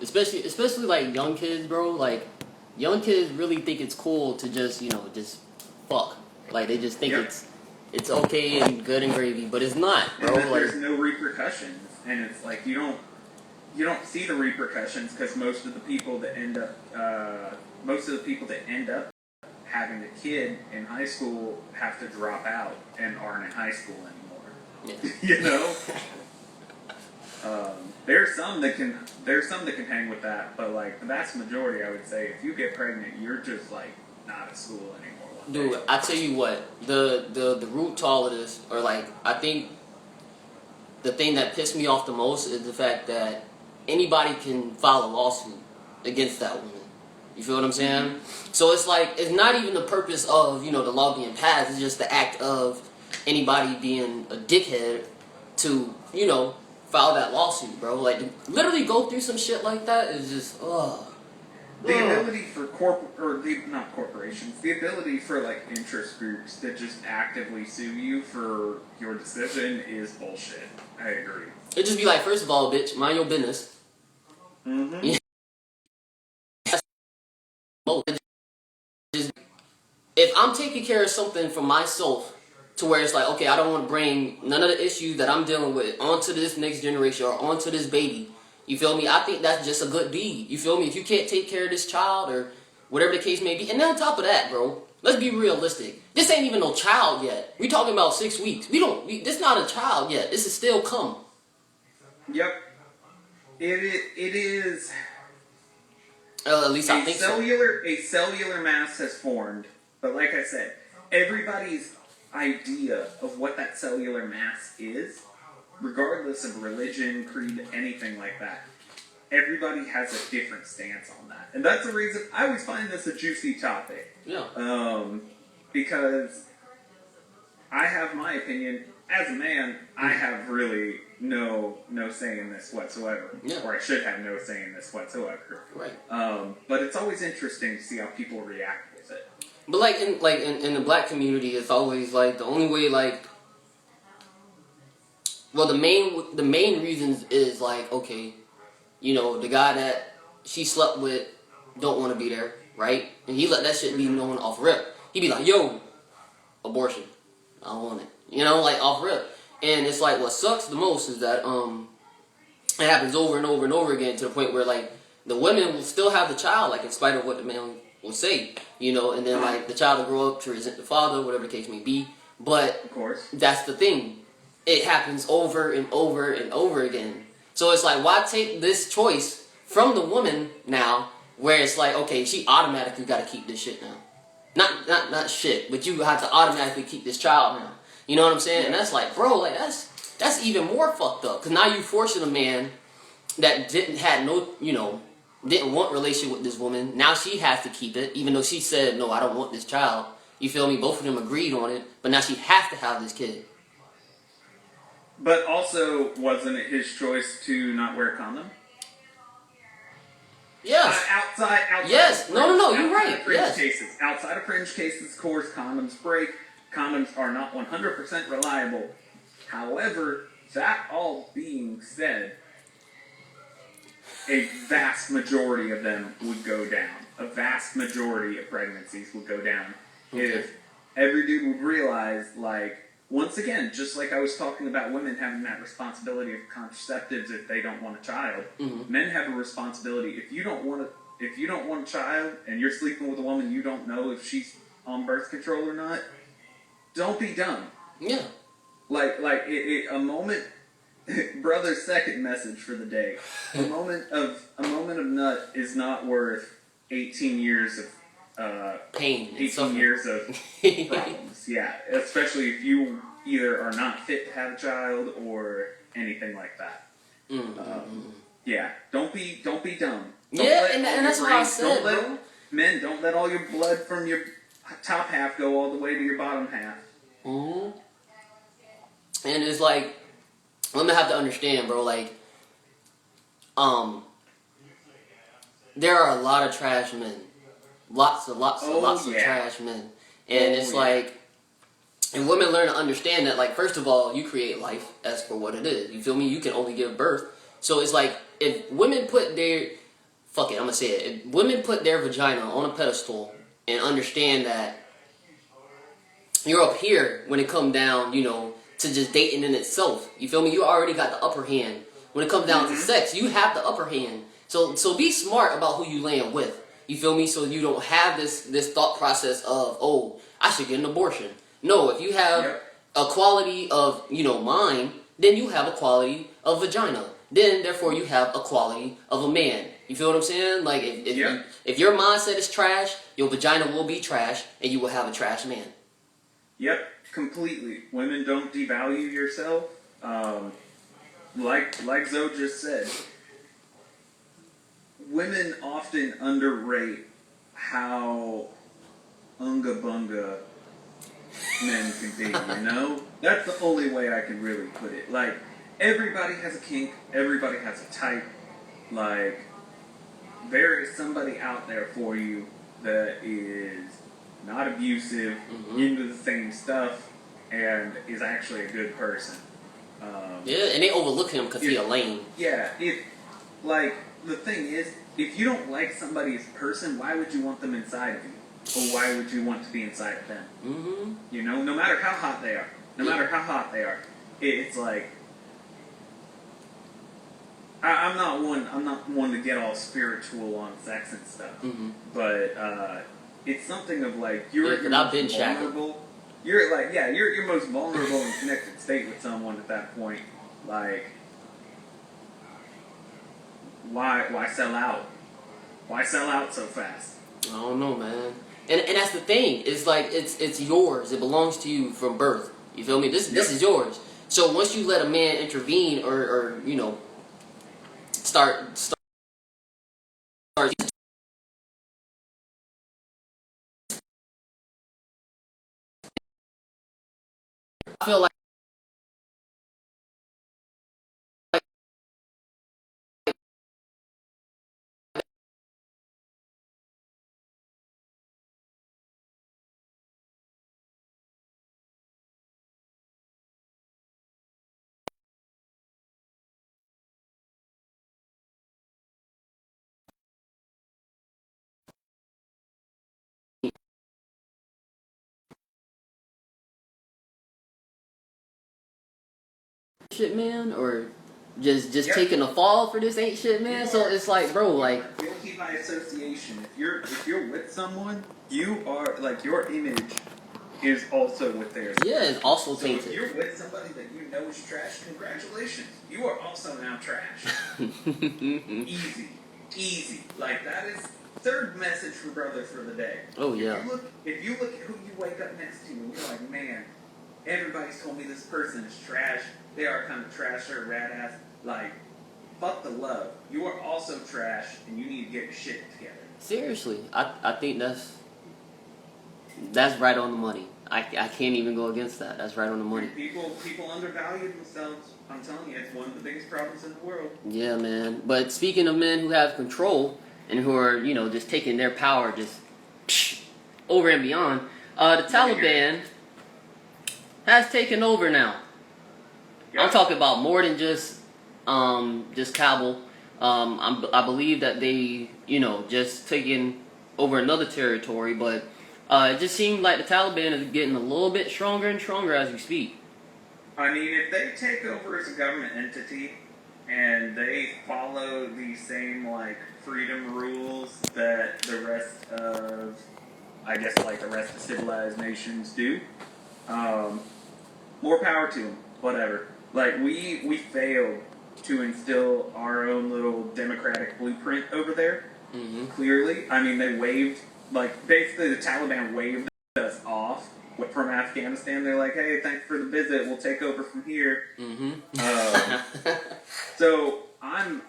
especially like young kids, bro. Like young kids really think it's cool to just just fuck. Like they just think it's okay and good and gravy, but it's not, bro. And that like there's no repercussions, and it's like you don't see the repercussions because most of the people that end up having a kid in high school have to drop out and aren't in high school anymore. Yeah. You know. There's some that can hang with that, but like the vast majority, I would say, if you get pregnant, you're just like not at school anymore. Dude, I tell you what, the root to all of this, or like I think the thing that pissed me off the most is the fact that anybody can file a lawsuit against that woman. You feel what I'm saying? Mm-hmm. So it's like it's not even the purpose of the law being passed. It's just the act of anybody being a dickhead to file that lawsuit, bro. Like, literally go through some shit like that is just, ugh. The ability for not corporations, the ability for, like, interest groups that just actively sue you for your decision is bullshit. I agree. It'd just be like, first of all, bitch, mind your business. Mm-hmm. Yeah. If I'm taking care of something for myself, to where it's like, okay, I don't want to bring none of the issues that I'm dealing with onto this next generation or onto this baby. You feel me? I think that's just a good deed. You feel me? If you can't take care of this child or whatever the case may be. And then on top of that, bro, let's be realistic. This ain't even no child yet. We talking about 6 weeks. This not a child yet. This is still come. Yep. It is. At least I think so. A cellular mass has formed. But like I said, everybody's idea of what that cellular mass is, regardless of religion, creed, anything like that, everybody has a different stance on that. And that's the reason I always find this a juicy topic. Yeah. Because I have my opinion. As a man, I have really no say in this whatsoever. Yeah. Or I should have no say in this whatsoever. Right. But it's always interesting to see how people react with it. But in the black community, it's always like the only way the main reasons is like, okay, the guy that she slept with don't want to be there, right? And he let that shit be known off rip. He'd be like, yo, abortion, I don't want it, like off rip. And it's like what sucks the most is that it happens over and over and over again to the point where like the women will still have the child, like in spite of what the man will say, and then like the child will grow up to resent the father, whatever the case may be. But of course, that's the thing. It happens over and over and over again. So it's like, why take this choice from the woman now, where it's like, okay, she automatically got to keep this shit now. Not shit, but you have to automatically keep this child now. You know what I'm saying? And that's like, bro, like that's even more fucked up. Because now you forcing a man that didn't want relationship with this woman. Now she has to keep it, even though she said, no, I don't want this child. You feel me? Both of them agreed on it, but now she has to have this kid. But also, wasn't it his choice to not wear a condom? Yes. Outside. Yes. No. You're right. Fringe cases. Outside of fringe cases, of course, condoms break. Condoms are not 100% reliable. However, that all being said, a vast majority of them would go down. A vast majority of pregnancies would go down if every dude would realize, like, once again, just like I was talking about women having that responsibility of contraceptives if they don't want a child, men have a responsibility. If you don't want a child and you're sleeping with a woman you don't know if she's on birth control or not, don't be dumb. Yeah. A moment. Brother's second message for the day. A moment of nut is not worth 18 years of pain. 18 years of problems. Yeah, especially if you either are not fit to have a child or anything like that. Yeah, don't be dumb. And that's what I said, bro. Men, don't let all your blood from your top half go all the way to your bottom half. And it's like, women have to understand, bro, like, there are a lot of trash men. Lots of trash men. And it's like, and women learn to understand that, like, first of all, you create life as for what it is. You feel me? You can only give birth. So it's like, if women put their fuck it, I'm gonna say it. If women put their vagina on a pedestal and understand that you're up here when it come down, to just dating in itself. You feel me? You already got the upper hand. When it comes down to sex, you have the upper hand. So be smart about who you laying with. You feel me? So you don't have this thought process of, oh, I should get an abortion. No, if you have a quality of, mind, then you have a quality of vagina. Then, therefore, you have a quality of a man. You feel what I'm saying? Like, if your mindset is trash, your vagina will be trash, and you will have a trash man. Yep, completely. Women don't devalue yourself. Like Zoe just said, women often underrate how unga bunga men can be, That's the only way I can really put it. Like, everybody has a kink, everybody has a type. Like, there is somebody out there for you that is not abusive, into the same stuff, and is actually a good person. And they overlook him because he's a lame. Yeah, the thing is, if you don't like somebody as a person, why would you want them inside of you? Or why would you want to be inside of them? Mm-hmm. No matter how hot they are. It's like, I'm not one to get all spiritual on sex and stuff. But it's something of like, you're at your most vulnerable. You're your most vulnerable and connected state with someone at that point. Like, why sell out? Why sell out so fast? I don't know, man. And that's the thing. It's like it's yours. It belongs to you from birth. You feel me? This is yours. So once you let a man intervene or start I feel like shit, man, or just taking a fall for this ain't shit, man. So it's like, bro, like guilty by association. If you're with someone, you are like, your image is also with theirs. Yeah, it's also tainted. So if you're with somebody that you know is trash, congratulations. You are also now trash. Easy. Like, that is third message for brother for the day. Oh yeah. If you look at who you wake up next to and you're like, man, everybody's told me this person is trash. They are kind of trash or rat ass. Like, fuck the love. You are also trash, and you need to get your shit together. Seriously, I think that's right on the money. I can't even go against that. That's right on the money. People undervalue themselves. I'm telling you, it's one of the biggest problems in the world. Yeah, man. But speaking of men who have control and who are, just taking their power just over and beyond, the Taliban has taken over now. Yep. I'm talking about more than just Kabul. I believe that they, just taking over another territory, but it just seemed like the Taliban is getting a little bit stronger and stronger as we speak. I mean, if they take over as a government entity and they follow the same, like, freedom rules that the rest of, the rest of civilized nations do, more power to them. Whatever. Like, we failed to instill our own little democratic blueprint over there. Mm-hmm. Clearly. I mean, they waved, basically the Taliban waved us off from Afghanistan. They're like, hey, thanks for the visit. We'll take over from here. Mm-hmm. So I'm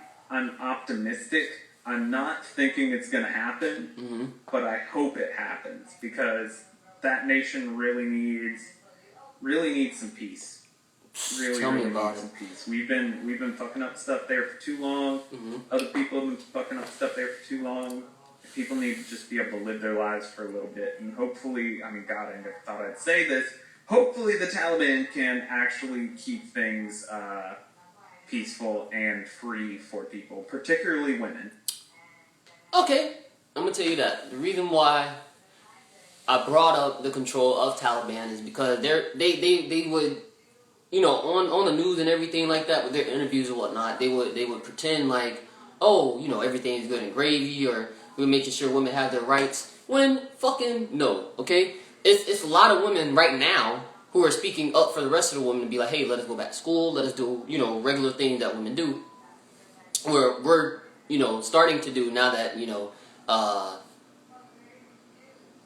optimistic. I'm not thinking it's going to happen, but I hope it happens because that nation really needs some peace. Tell me about it. Peace. We've been fucking up stuff there for too long. Mm-hmm. Other people have been fucking up stuff there for too long. People need to just be able to live their lives for a little bit, and hopefully, God, I never thought I'd say this. Hopefully, the Taliban can actually keep things peaceful and free for people, particularly women. Okay, I'm gonna tell you that the reason why I brought up the control of Taliban is because they would, you know, on the news and everything like that with their interviews and whatnot, they would pretend like, oh, you know, everything's good and gravy, or we're making sure women have their rights. When fucking no, okay? It's a lot of women right now who are speaking up for the rest of the women to be like, hey, let us go back to school, let us do, you know, regular things that women do. We're you know, starting to do now that, you know,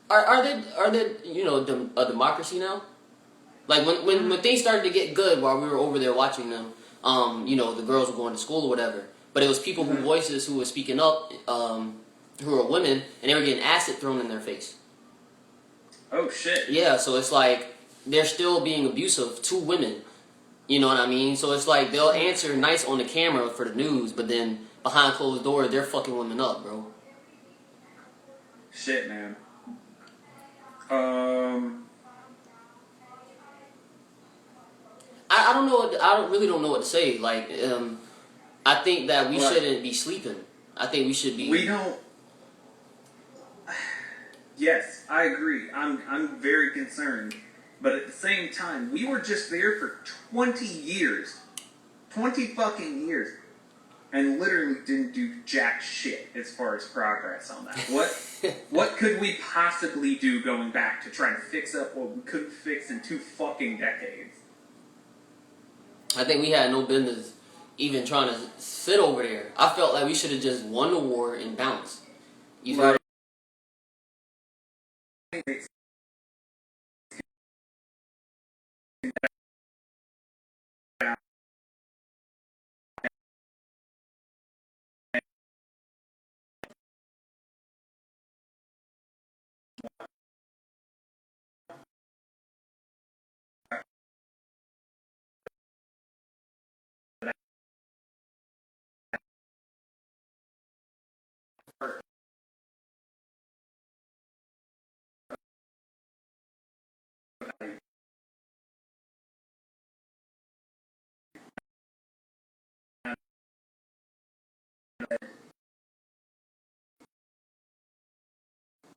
are they you know a democracy now? Like when things started to get good while we were over there watching them, you know, the girls were going to school or whatever. But it was people who voices who were speaking up, who were women, and they were getting acid thrown in their face. Oh shit. Yeah, so it's like they're still being abusive to women. You know what I mean? So it's like they'll answer nice on the camera for the news, but then behind closed doors, they're fucking women up, bro. Shit, man. Um. I don't know. I really don't know what to say. Like, I think that we What? shouldn't be sleeping. I think we should be. We don't. Yes, I agree. I'm very concerned, but at the same time, we were just there for 20 years, 20 fucking years, and literally didn't do jack shit as far as progress on that. What could we possibly do going back to try to fix up what we couldn't fix in 2 fucking decades? I think we had no business even trying to sit over there. I felt like we should have just won the war and bounced. You feel?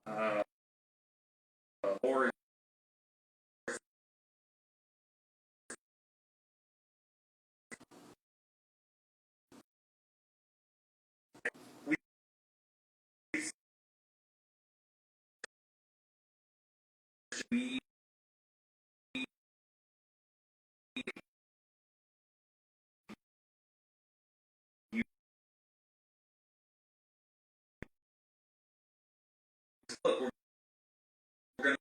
Uh, or we we you look, we're gonna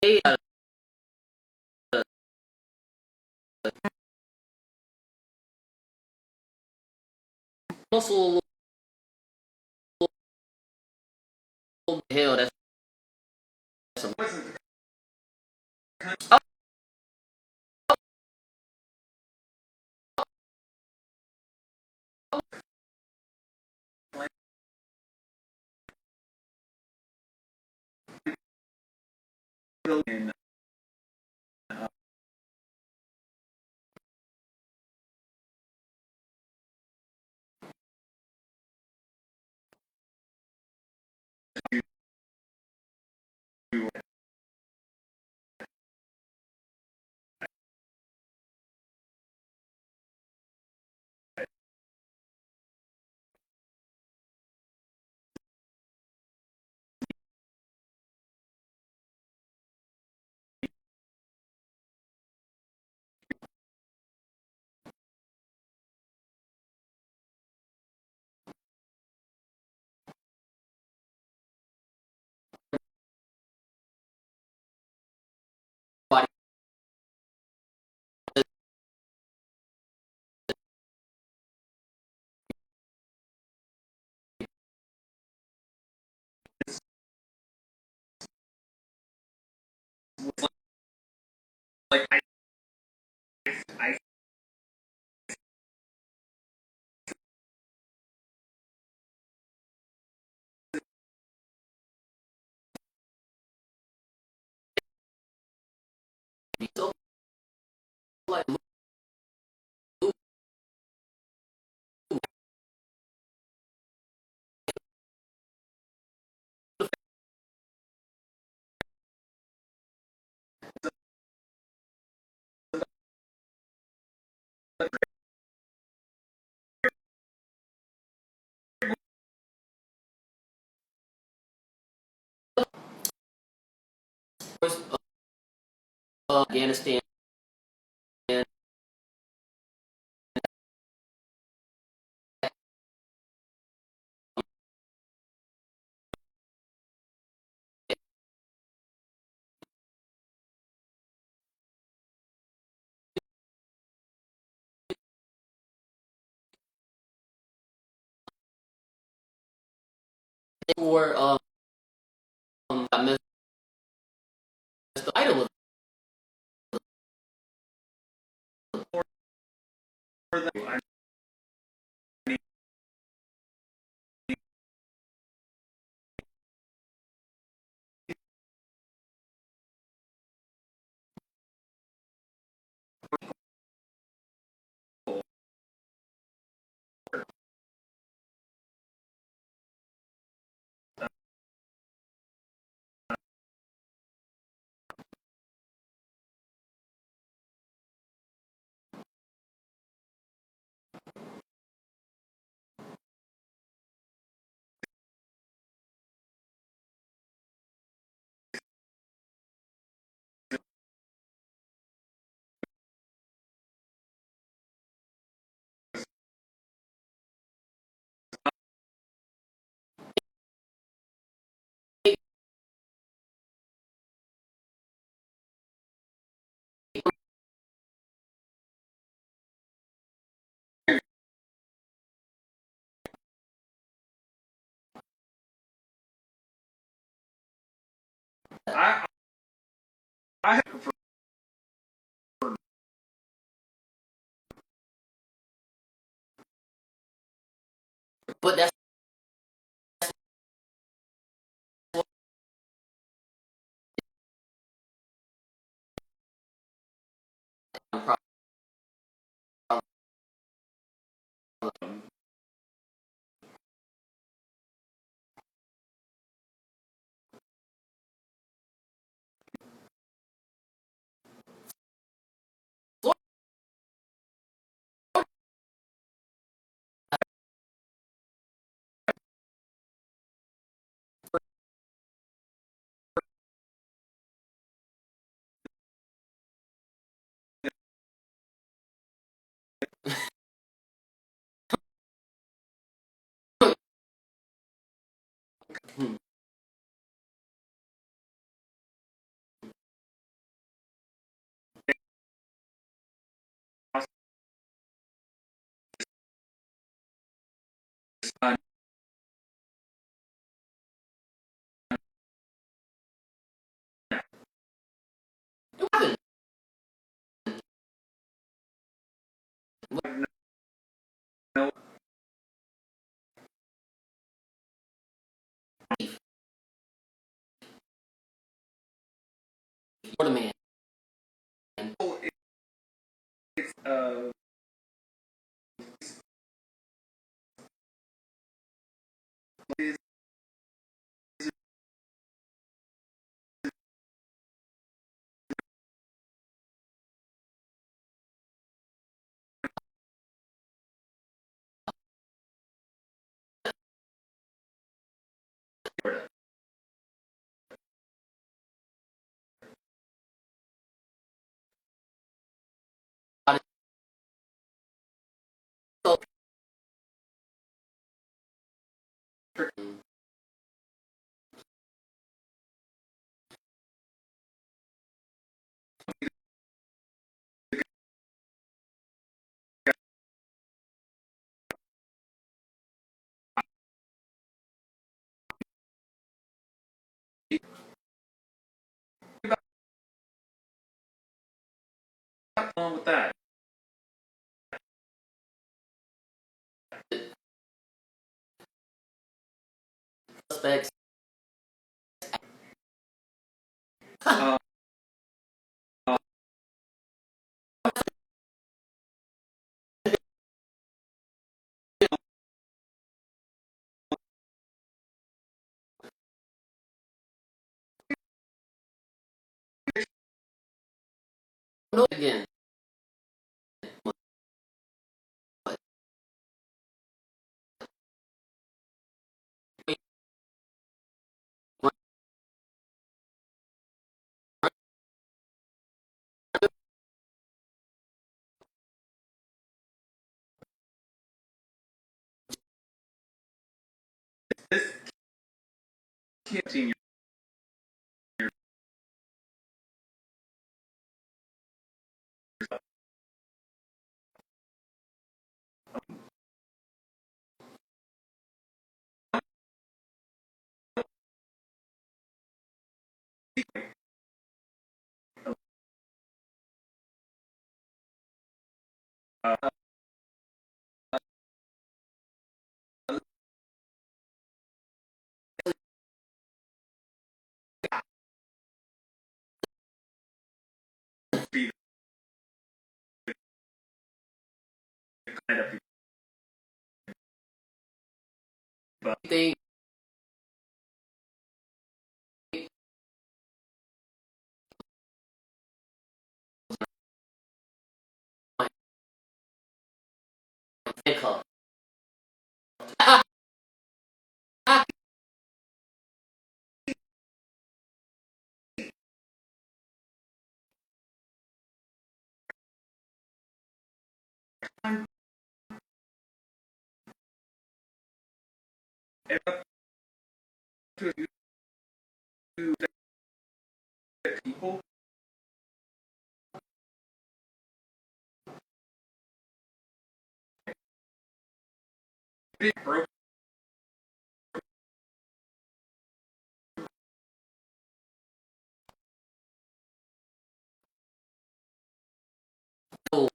They muscle hell. That's some. wasn't in like I So like Afghanistan or I missed the title of I I prefer but that's no for the man. it's it's So, what's wrong with that? suspects. Uh, know again. This 15 feet kind of They pickle. to people. Broke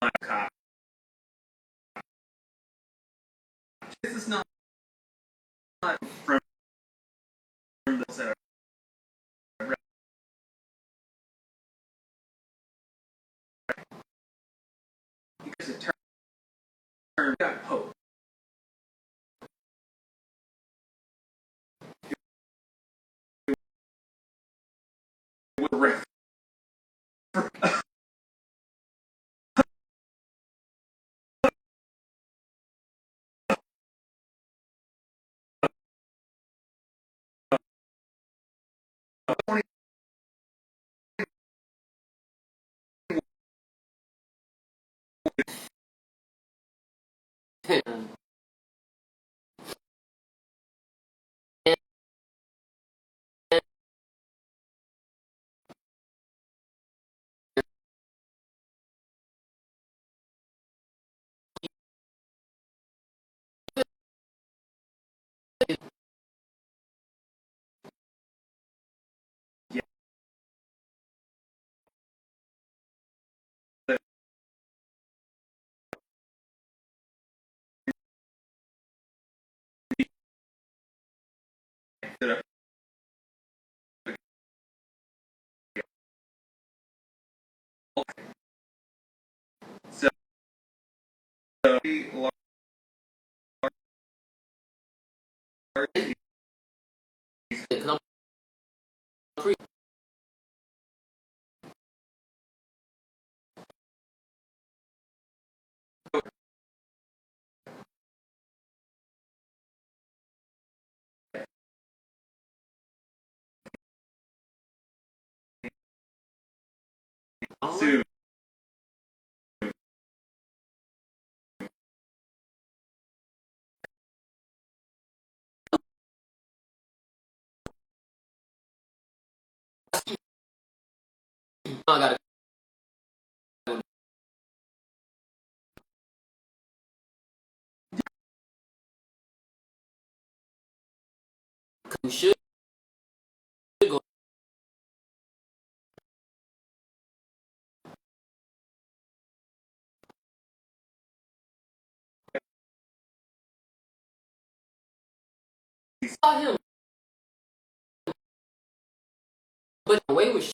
my cop. This is not from the set I've read. Because the term got hope. Riff. Yeah. So, soon. I gotta we should go saw him, but the way with shit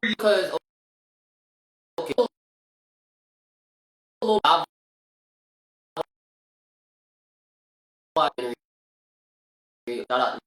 because okay, I shout out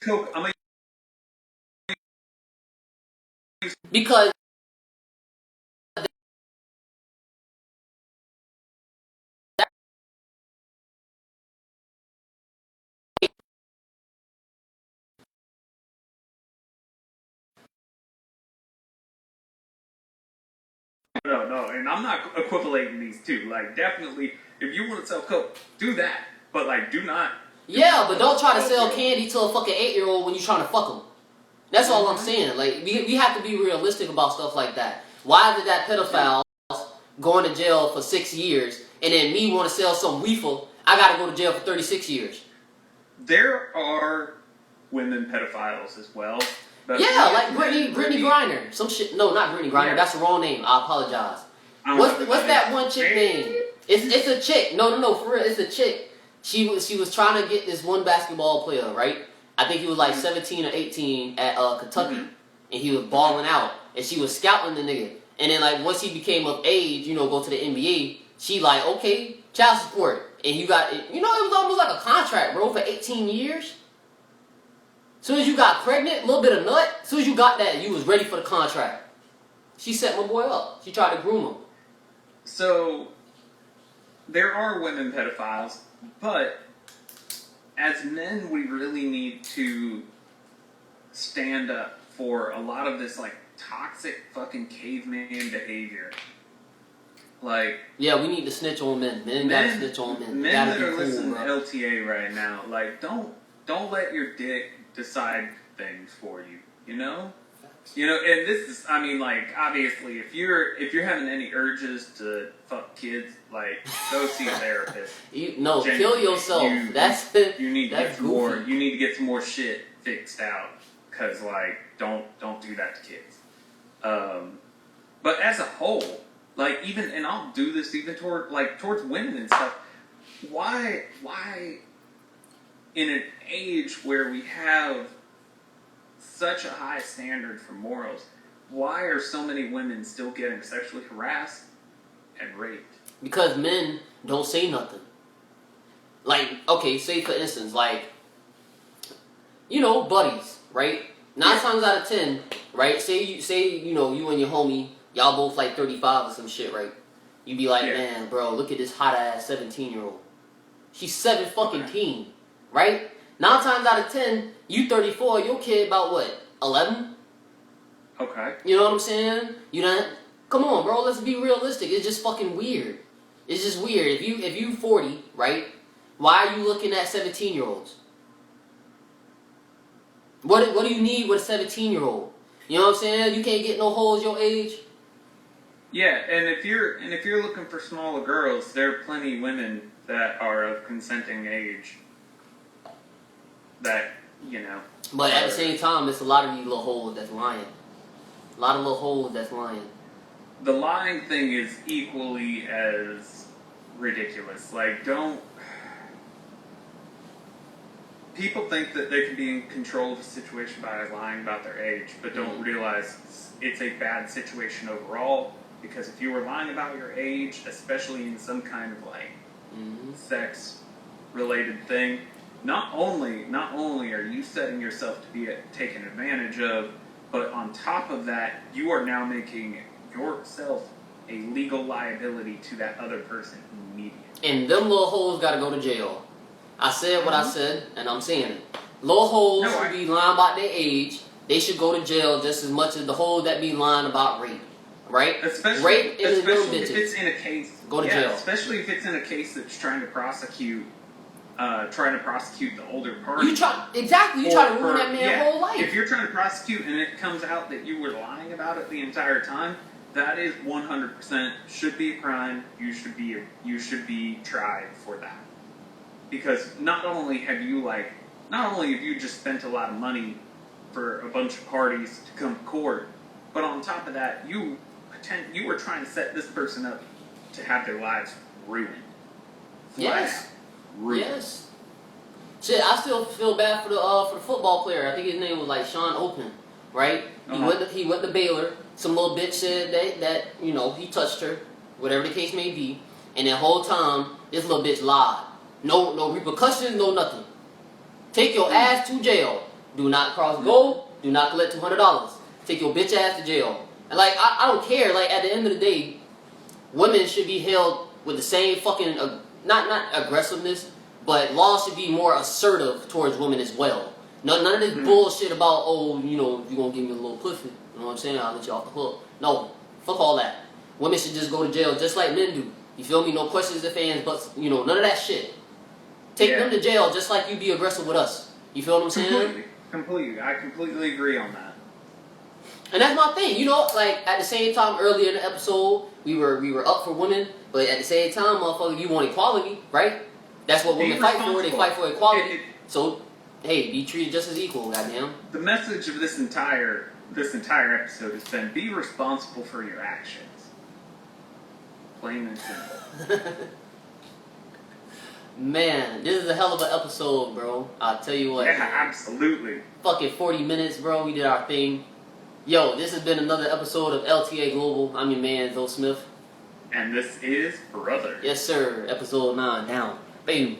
Coke, I'm a because no, and I'm not equivalating these two. Like, definitely, if you want to sell Coke, do that. But like, do not. yeah, but don't try to sell candy to a fucking 8-year-old when you're trying to fuck them. That's all I'm saying. Like we have to be realistic about stuff like that. Why did that pedophile going to jail for 6 years, and then me want to sell some weefel? I got to go to jail for 36 years. There are women pedophiles as well. But Yeah, like Brittany Griner. Some shit. No, not Brittany Griner. Yeah. That's the wrong name. I apologize. I don't What's know that one chick name? It's a chick. No, for real, it's a chick. She was trying to get this one basketball player, right? I think he was like 17 or 18 at Kentucky, and he was balling out, and she was scouting the nigga. And then like once he became of age, go to the NBA. She like, okay, child support, and you got it. It was almost like a contract, bro, for 18 years. Soon as you got pregnant, a little bit of nut. Soon as you got that, you was ready for the contract. She set my boy up. She tried to groom him. So there are women pedophiles, but as men, we really need to stand up for a lot of this like toxic fucking caveman behavior. Like, yeah, we need to snitch on men. Men gotta snitch on men. Men that are cool, listening bro. to LTA right now, like, don't let your dick decide things for you. And this is, I mean, like, obviously, if you're having any urges to fuck kids, like, go see a therapist. Kill yourself. You need to get some more. You need to get some more shit fixed out, cause like, don't do that to kids. But as a whole, like, even, and I'll do this even towards women and stuff. Why in an age where we have such a high standard for morals, why are so many women still getting sexually harassed and raped? Because men don't say nothing. Like, okay, say for instance, like, buddies, right? 9 times out of 10, right? Say you and your homie, y'all both like 35 or some shit, right? You be like, man, bro, look at this hot ass 17-year-old. She's 7 fucking teen, right? 9 times out of 10, you 34, your kid about what, 11? Okay. You know what I'm saying? Come on, bro, let's be realistic. It's just fucking weird. It's just weird. If you 40, right? Why are you looking at 17-year-olds? What do you need with a 17-year-old? You know what I'm saying? You can't get no hoes your age. Yeah, and if you're looking for smaller girls, there are plenty of women that are of consenting age that, you know. But at the same time, it's a lot of these little holes that's lying. A lot of little holes that's lying. The lying thing is equally as ridiculous. Like, don't... People think that they can be in control of a situation by lying about their age, but don't realize it's a bad situation overall, because if you were lying about your age, especially in some kind of, like, sex-related thing, not only are you setting yourself to be taken advantage of, but on top of that, you are now making yourself a legal liability to that other person immediately. And them little hoes gotta go to jail. I said what I said, and I'm saying it. Little hoes should be lying about their age. They should go to jail just as much as the hoes that be lying about rape. Right? Especially, rape is especially if it's in a case. Go to jail. Especially if it's in a case that's trying to prosecute the older party. You try to ruin that man's whole life. If you're trying to prosecute and it comes out that you were lying about it the entire time, that is 100% should be a crime. You should be tried for that. Because not only have you just spent a lot of money for a bunch of parties to come to court, but on top of that, you were trying to set this person up to have their lives ruined. Yes. Ruined. Yes. Shit, I still feel bad for the football player. I think his name was like Sean Open, right? He went to Baylor. Some little bitch said that he touched her, whatever the case may be, and the whole time this little bitch lied. No repercussions, no nothing. Take your ass to jail. Do not cross goal. Do not collect $200. Take your bitch ass to jail. And like I don't care. Like at the end of the day, women should be held with the same fucking not aggressiveness, but laws should be more assertive towards women as well. None of this bullshit about you gonna give me a little pussy. You know what I'm saying? I'll let you off the hook. No, fuck all that. Women should just go to jail just like men do. You feel me? No questions if fans, but none of that shit. Take them to jail just like you be aggressive with us. You feel what I'm saying? Completely. I completely agree on that. And that's my thing. Like at the same time earlier in the episode, we were up for women, but at the same time, motherfucker, you want equality, right? That's what women fight for. They fight for equality. So, hey, be treated just as equal, goddamn. The message of this entire episode has been: be responsible for your actions. Plain and simple. Man, this is a hell of an episode, bro. I'll tell you what. Yeah, absolutely. Fucking 40 minutes, bro. We did our thing. Yo, this has been another episode of LTA Global. I'm your man, CuZo Smif. And this is Brother. Yes, sir. Episode 9 down. Boom.